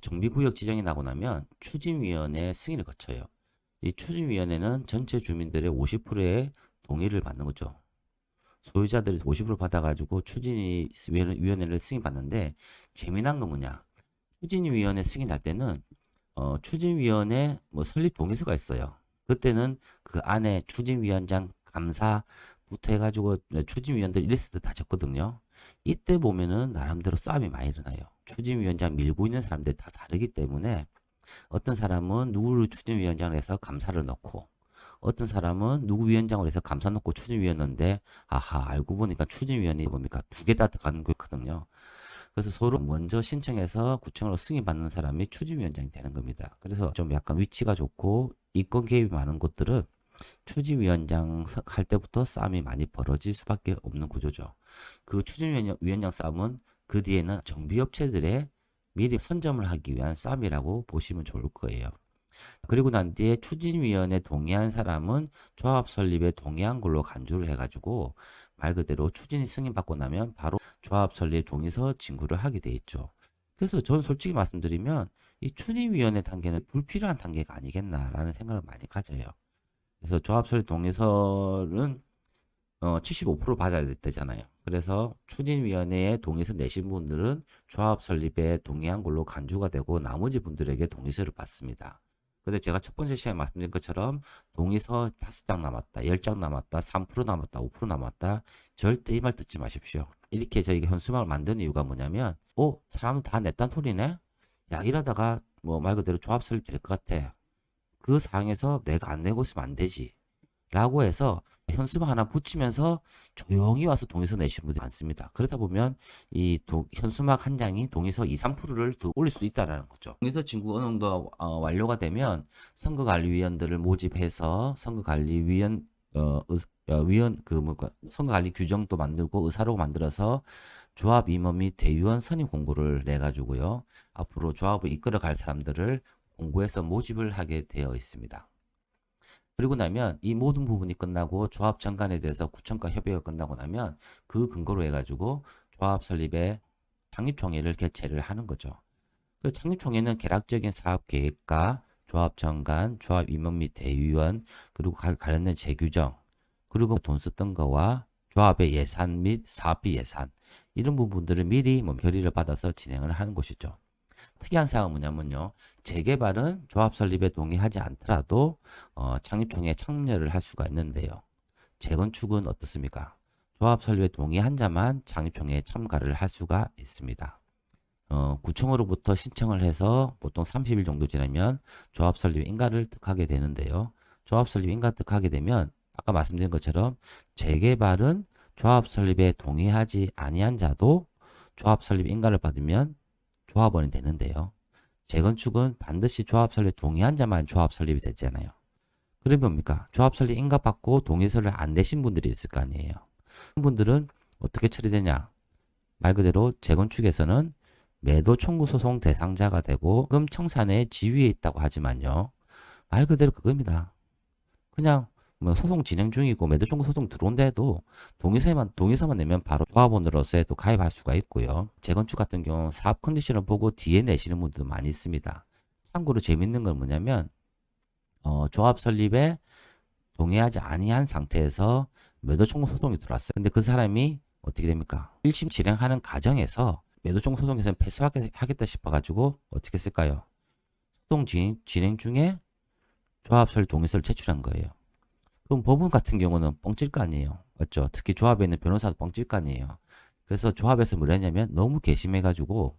정비구역 지정이 나고 나면 추진위원회 승인을 거쳐요. 이 추진위원회는 전체 주민들의 50%의 동의를 받는 거죠. 소유자들이 50% 받아가지고 추진위원회를 승인받는데, 재미난 건 뭐냐? 추진위원회 승인할 때는 추진위원회 뭐 설립 동의서가 있어요. 그때는 그 안에 추진위원장 감사부터 해가지고 추진위원들 리스트 다 적거든요. 이때 보면은 나름대로 싸움이 많이 일어나요. 추진위원장 밀고 있는 사람들이 다 다르기 때문에 어떤 사람은 누구를 추진위원장을 해서 감사를 넣고, 어떤 사람은 누구 위원장으로 해서 감사 넣고 추진위원 넣는데, 아하, 알고 보니까 추진위원이 뭡니까? 두 개 다 들어가는 거거든요. 그래서 서로 먼저 신청해서 구청으로 승인받는 사람이 추진위원장이 되는 겁니다. 그래서 좀 약간 위치가 좋고 인권 개입이 많은 곳들은 추진위원장 할 때부터 싸움이 많이 벌어질 수밖에 없는 구조죠. 그 추진위원장 싸움은 그 뒤에는 정비업체들의 미리 선점을 하기 위한 싸움이라고 보시면 좋을 거예요. 그리고 난 뒤에 추진위원회 동의한 사람은 조합 설립에 동의한 걸로 간주를 해가지고 말 그대로 추진이 승인받고 나면 바로 조합 설립 동의서 진구를 하게 돼 있죠. 그래서 저는 솔직히 말씀드리면 이 추진위원회 단계는 불필요한 단계가 아니겠나라는 생각을 많이 가져요. 그래서 조합 설립 동의서는 75% 받아야 되잖아요. 그래서 추진위원회에 동의서 내신 분들은 조합 설립에 동의한 걸로 간주가 되고 나머지 분들에게 동의서를 받습니다. 근데 제가 첫 번째 시간에 말씀드린 것처럼 동의서 5장 남았다, 10장 남았다, 3% 남았다, 5% 남았다. 절대 이 말 듣지 마십시오. 이렇게 저희가 현수막을 만드는 이유가 뭐냐면, 사람들 다 냈단 소리네? 야, 이러다가 뭐 말 그대로 조합 설립 될 것 같아. 그 상황에서 내가 안 내고 있으면 안 되지. 라고 해서 현수막 하나 붙이면서 조용히 와서 동의서 내시는 분들이 많습니다. 그러다 보면 이 현수막 한 장이 동의서 2, 3%를 더 올릴 수 있다는 거죠. 동의서 진구 어느 정도 완료가 되면 선거관리위원들을 모집해서 선거관리위원 선거관리 규정도 만들고 의사록 만들어서 조합 임원 및 대의원 선임 공고를 내 가지고요. 앞으로 조합을 이끌어 갈 사람들을 공고해서 모집을 하게 되어 있습니다. 그리고 나면 이 모든 부분이 끝나고 조합 정관에 대해서 구청과 협의가 끝나고 나면 그 근거로 해가지고 조합 설립에 창립총회를 개최를 하는 거죠. 그 창립총회는 개략적인 사업 계획과 조합 정관, 조합 임원 및 대의원, 그리고 관련된 재규정, 그리고 돈 썼던 거와 조합의 예산 및 사업비 예산, 이런 부분들을 미리 결의를 받아서 진행을 하는 것이죠. 특이한 사항은 뭐냐면요. 재개발은 조합 설립에 동의하지 않더라도 창립총회에 참여를 할 수가 있는데요. 재건축은 어떻습니까? 조합 설립에 동의한 자만 창립총회에 참가를 할 수가 있습니다. 구청으로부터 신청을 해서 보통 30일 정도 지나면 조합 설립 인가를 득하게 되는데요. 조합 설립 인가 득하게 되면 아까 말씀드린 것처럼 재개발은 조합 설립에 동의하지 아니한 자도 조합 설립 인가를 받으면 조합원이 되는데요. 재건축은 반드시 조합 설립 동의한 자만 조합 설립이 되잖아요. 그러면 뭡니까? 조합 설립 인가받고 동의서를 안 내신 분들이 있을 거 아니에요. 그런 분들은 어떻게 처리되냐? 말 그대로 재건축에서는 매도 청구 소송 대상자가 되고 금 청산의 지위에 있다고 하지만요. 말 그대로 그겁니다. 그냥 뭐 소송 진행 중이고 매도 청구 소송 들어온다 해도 동의서만 내면 바로 조합원으로서 또 가입할 수가 있고요. 재건축 같은 경우 사업 컨디션을 보고 뒤에 내시는 분들도 많이 있습니다. 참고로 재밌는 건 뭐냐면 조합 설립에 동의하지 아니한 상태에서 매도 청구 소송이 들어왔어요. 근데 그 사람이 어떻게 됩니까? 1심 진행하는 과정에서 매도 청구 소송에서 패소하겠다 싶어가지고 어떻게 했을까요? 소송 진행 중에 조합 설립 동의서를 제출한 거예요. 그럼 법원 같은 경우는 뻥칠 거 아니에요. 맞죠? 특히 조합에 있는 변호사도 뻥칠 거 아니에요. 그래서 조합에서 뭘 했냐면 너무 괘씸해가지고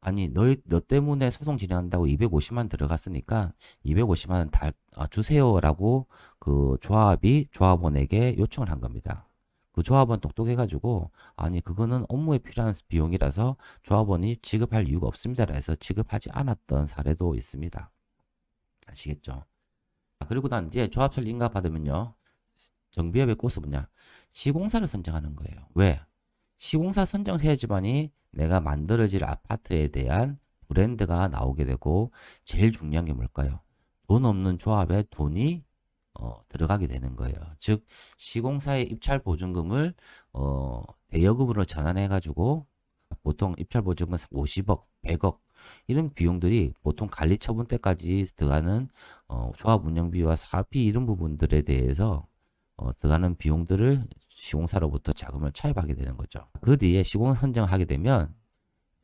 아니 너 때문에 소송 진행한다고 250만 들어갔으니까 250만 원 주세요라고 그 조합이 조합원에게 요청을 한 겁니다. 그 조합원 똑똑해가지고 아니 그거는 업무에 필요한 비용이라서 조합원이 지급할 이유가 없습니다라 해서 지급하지 않았던 사례도 있습니다. 아시겠죠? 그리고 난 뒤에 조합 설립 인가 받으면요. 정비업의 꽃은 뭐냐? 시공사를 선정하는 거예요. 왜? 시공사 선정해야지만이 내가 만들어질 아파트에 대한 브랜드가 나오게 되고 제일 중요한 게 뭘까요? 돈 없는 조합에 돈이 들어가게 되는 거예요. 즉 시공사의 입찰 보증금을 대여금으로 전환해 가지고 보통 입찰 보증금은 50억, 100억 이런 비용들이 보통 관리 처분 때까지 들어가는 조합 운영비와 사업비 이런 부분들에 대해서 들어가는 비용들을 시공사로부터 자금을 차입하게 되는 거죠. 그 뒤에 시공 선정하게 되면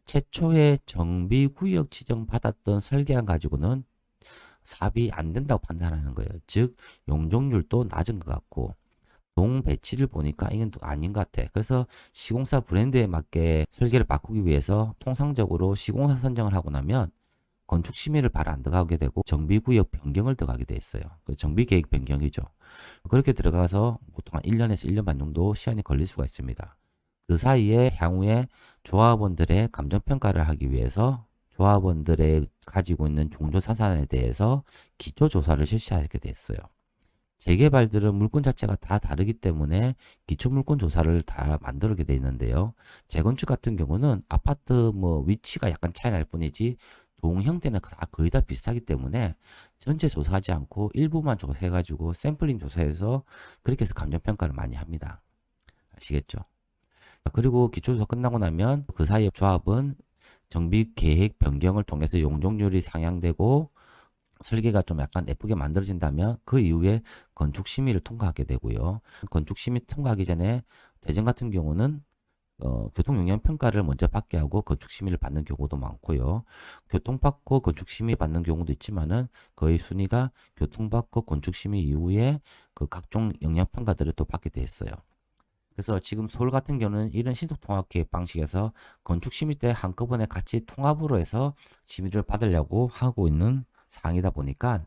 최초에 정비구역 지정받았던 설계안 가지고는 사업이 안 된다고 판단하는 거예요. 즉 용적률도 낮은 것 같고 동 배치를 보니까 이건 또 아닌 것 같아. 그래서 시공사 브랜드에 맞게 설계를 바꾸기 위해서 통상적으로 시공사 선정을 하고 나면 건축 심의를 바로 안 들어가게 되고 정비구역 변경을 들어가게 돼 있어요. 그 정비계획 변경이죠. 그렇게 들어가서 보통 한 1년에서 1년 반 정도 시간이 걸릴 수가 있습니다. 그 사이에 향후에 조합원들의 감정평가를 하기 위해서 조합원들의 가지고 있는 종조자산에 대해서 기초조사를 실시하게 됐어요. 재개발들은 물건 자체가 다 다르기 때문에 기초 물건 조사를 다 만들게 돼 있는데요. 재건축 같은 경우는 아파트 뭐 위치가 약간 차이 날 뿐이지 동 형태는 다 거의 다 비슷하기 때문에 전체 조사하지 않고 일부만 조사해가지고 샘플링 조사해서 그렇게 해서 감정평가를 많이 합니다. 아시겠죠? 그리고 기초조사 끝나고 나면 그 사이에 조합은 정비 계획 변경을 통해서 용적률이 상향되고 설계가 좀 약간 예쁘게 만들어진다면 그 이후에 건축 심의를 통과하게 되고요. 건축 심의 통과하기 전에 대전 같은 경우는 교통 영향 평가를 먼저 받게 하고 건축 심의를 받는 경우도 많고요. 교통받고 건축 심의 받는 경우도 있지만은 거의 순위가 교통받고 건축 심의 이후에 그 각종 영향 평가들을 또 받게 돼 있어요. 그래서 지금 서울 같은 경우는 이런 신속통합계획 방식에서 건축 심의 때 한꺼번에 같이 통합으로 해서 심의를 받으려고 하고 있는 상황이다 보니까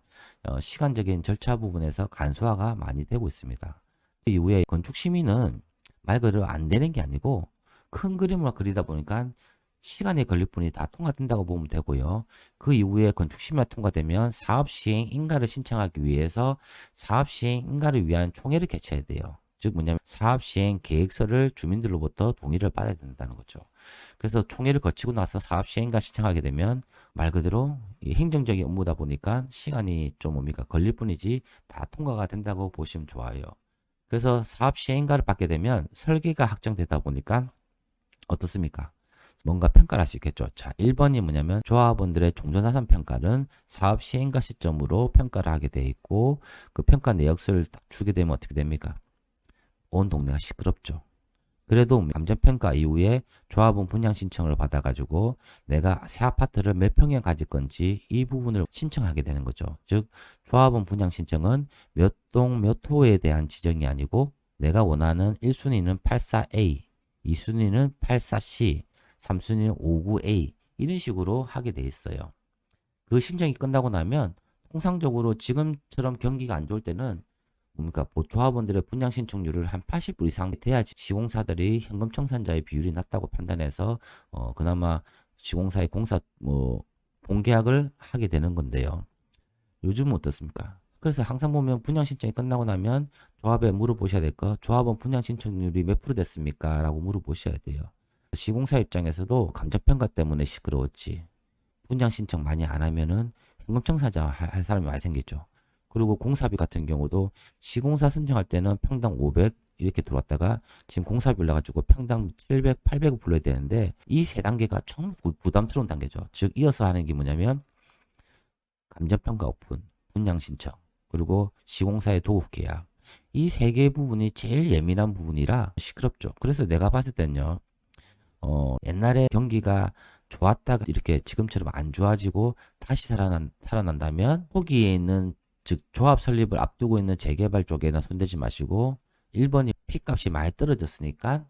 시간적인 절차 부분에서 간소화가 많이 되고 있습니다. 그 이후에 건축 심의는 말 그대로 안 되는 게 아니고 큰 그림을 그리다 보니까 시간이 걸릴 뿐이 다 통과된다고 보면 되고요. 그 이후에 건축 심의가 통과되면 사업 시행 인가를 신청하기 위해서 사업 시행 인가를 위한 총회를 개최해야 돼요. 즉 뭐냐면 사업 시행 계획서를 주민들로부터 동의를 받아야 된다는 거죠. 그래서 총회를 거치고 나서 사업 시행인가 신청하게 되면 말 그대로 행정적인 업무다 보니까 시간이 좀 뭡니까 걸릴 뿐이지 다 통과가 된다고 보시면 좋아요. 그래서 사업 시행인가를 받게 되면 설계가 확정되다 보니까 어떻습니까? 뭔가 평가를 할 수 있겠죠. 자, 1번이 뭐냐면 조합원들의 종전자산 평가는 사업 시행가 시점으로 평가를 하게 돼 있고 그 평가 내역서를 딱 주게 되면 어떻게 됩니까? 온 동네가 시끄럽죠. 그래도 감정평가 이후에 조합원 분양 신청을 받아가지고 내가 새 아파트를 몇 평에 가질 건지 이 부분을 신청하게 되는 거죠. 즉 조합원 분양 신청은 몇 동 몇 호에 대한 지정이 아니고 내가 원하는 1순위는 84A, 2순위는 84C, 3순위는 59A 이런 식으로 하게 돼 있어요. 그 신청이 끝나고 나면 통상적으로 지금처럼 경기가 안 좋을 때는 그러니까 조합원들의 분양 신청률을 한 80% 이상 돼야지 시공사들이 현금 청산자의 비율이 낮다고 판단해서 그나마 시공사의 공사 본계약을 하게 되는 건데요. 요즘은 어떻습니까? 그래서 항상 보면 분양 신청이 끝나고 나면 조합에 물어보셔야 될 거, 조합원 분양 신청률이 몇 프로 됐습니까? 라고 물어보셔야 돼요. 시공사 입장에서도 감정평가 때문에 시끄러웠지. 분양 신청 많이 안 하면은 현금 청산자 할 사람이 많이 생기죠. 그리고 공사비 같은 경우도 시공사 선정할 때는 평당 500 이렇게 들어왔다가 지금 공사비 올라가지고 평당 700, 800을 불러야 되는데 이 세 단계가 정말 부담스러운 단계죠. 즉 이어서 하는 게 뭐냐면 감정평가 오픈, 분양 신청, 그리고 시공사의 도급 계약 이 세 개의 부분이 제일 예민한 부분이라 시끄럽죠. 그래서 내가 봤을 때는요. 옛날에 경기가 좋았다가 이렇게 지금처럼 안 좋아지고 다시 살아난다면 초기에 있는 즉 조합 설립을 앞두고 있는 재개발 쪽에는 손대지 마시고 1번이 피값이 많이 떨어졌으니까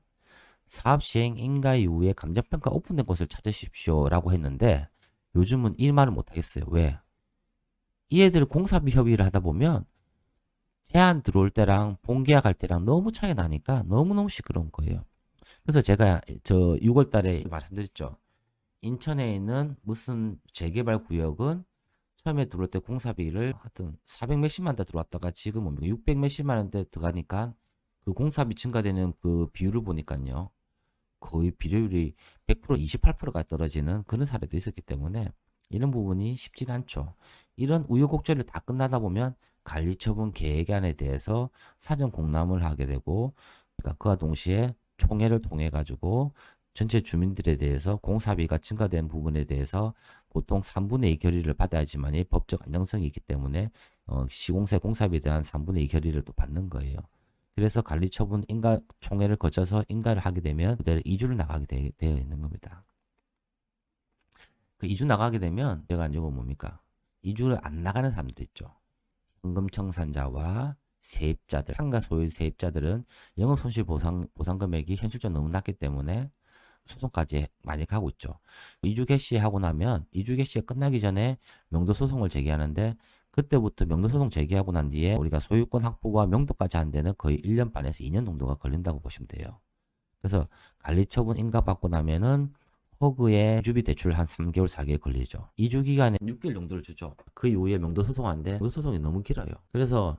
사업 시행 인가 이후에 감정평가 오픈된 곳을 찾으십시오 라고 했는데 요즘은 이 말을 못하겠어요. 왜? 이 애들 공사비 협의를 하다 보면 제한 들어올 때랑 본계약 할 때랑 너무 차이 나니까 너무너무 시끄러운 거예요. 그래서 제가 저 6월 달에 말씀드렸죠. 인천에 있는 무슨 재개발 구역은 처음에 들어올 때 공사비를 하여튼 400 몇십만 대 들어왔다가 지금 600 몇십만 원대 들어가니까 그 공사비 증가되는 그 비율을 보니까요. 거의 비율이 100% 28%가 떨어지는 그런 사례도 있었기 때문에 이런 부분이 쉽지 않죠. 이런 우여곡절을 다 끝나다 보면 관리처분 계획안에 대해서 사전 공람을 하게 되고 그러니까 그와 동시에 총회를 통해 가지고 전체 주민들에 대해서 공사비가 증가된 부분에 대해서 보통 3분의 2 결의를 받아야지만이 법적 안정성이 있기 때문에 시공사 공사비에 대한 3분의 2 결의를 또 받는 거예요. 그래서 관리처분 인가 총회를 거쳐서 인가를 하게 되면 그대로 이주를 나가게 되어 있는 겁니다. 그 이주 나가게 되면 제가 이거 뭡니까? 이주를 안 나가는 사람들 있죠. 현금 청산자와 세입자들, 상가 소유 세입자들은 영업손실 보상 금액이 현실적으로 너무 낮기 때문에 소송까지 많이 가고 있죠. 이주 개시하고 나면 이주 개시가 끝나기 전에 명도 소송을 제기하는데 그때부터 명도 소송 제기하고 난 뒤에 우리가 소유권 확보와 명도까지 하는 데는 거의 1년 반에서 2년 정도가 걸린다고 보시면 돼요. 그래서 관리처분 인가받고 나면은 허그에 주비 대출 한 3개월, 4개월 걸리죠. 이주 기간에 6개월 정도를 주죠. 그 이후에 명도 소송하는데 명도 소송이 너무 길어요. 그래서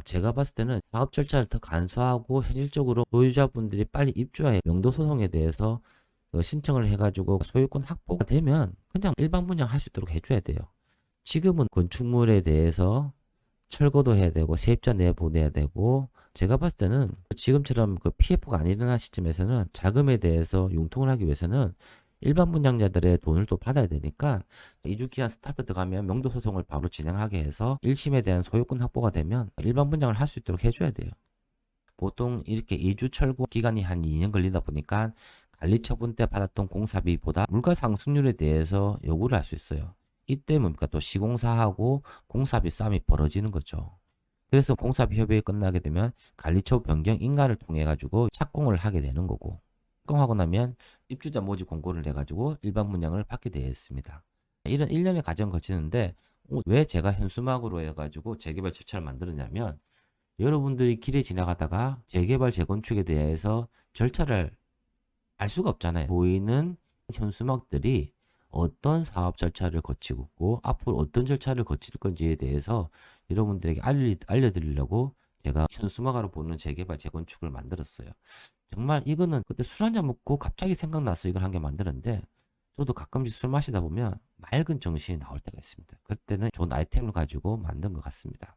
제가 봤을 때는 사업 절차를 더 간소하고 현실적으로 소유자분들이 빨리 입주하여 명도 소송에 대해서 신청을 해가지고 소유권 확보가 되면 그냥 일반 분양할 수 있도록 해줘야 돼요. 지금은 건축물에 대해서 철거도 해야 되고 세입자 내보내야 되고 제가 봤을 때는 지금처럼 그 PF가 안 일어난 시점에서는 자금에 대해서 융통을 하기 위해서는 일반 분양자들의 돈을 또 받아야 되니까 이주기한 스타트 들어가면 명도 소송을 바로 진행하게 해서 1심에 대한 소유권 확보가 되면 일반 분양을 할 수 있도록 해줘야 돼요. 보통 이렇게 이주 철거 기간이 한 2년 걸리다 보니까 관리처분 때 받았던 공사비보다 물가 상승률에 대해서 요구를 할 수 있어요. 이때 뭡니까? 또 시공사하고 공사비 싸움이 벌어지는 거죠. 그래서 공사비 협의가 끝나게 되면 관리처 변경 인가를 통해 가지고 착공을 하게 되는 거고 착공하고 나면 입주자 모집 공고를 내 가지고 일반 분양을 받게 되어 있습니다. 이런 1년의 과정을 거치는데 왜 제가 현수막으로 해가지고 재개발 절차를 만들었냐면 여러분들이 길에 지나가다가 재개발 재건축에 대해서 절차를 알 수가 없잖아요. 보이는 현수막들이 어떤 사업 절차를 거치고 앞으로 어떤 절차를 거칠 건지에 대해서 여러분들에게 알려드리려고 제가 현수막으로 보는 재개발 재건축을 만들었어요. 정말 이거는 그때 술 한잔 먹고 갑자기 생각나서 이걸 한 개 만드는데 저도 가끔씩 술 마시다 보면 맑은 정신이 나올 때가 있습니다. 그때는 좋은 아이템을 가지고 만든 것 같습니다.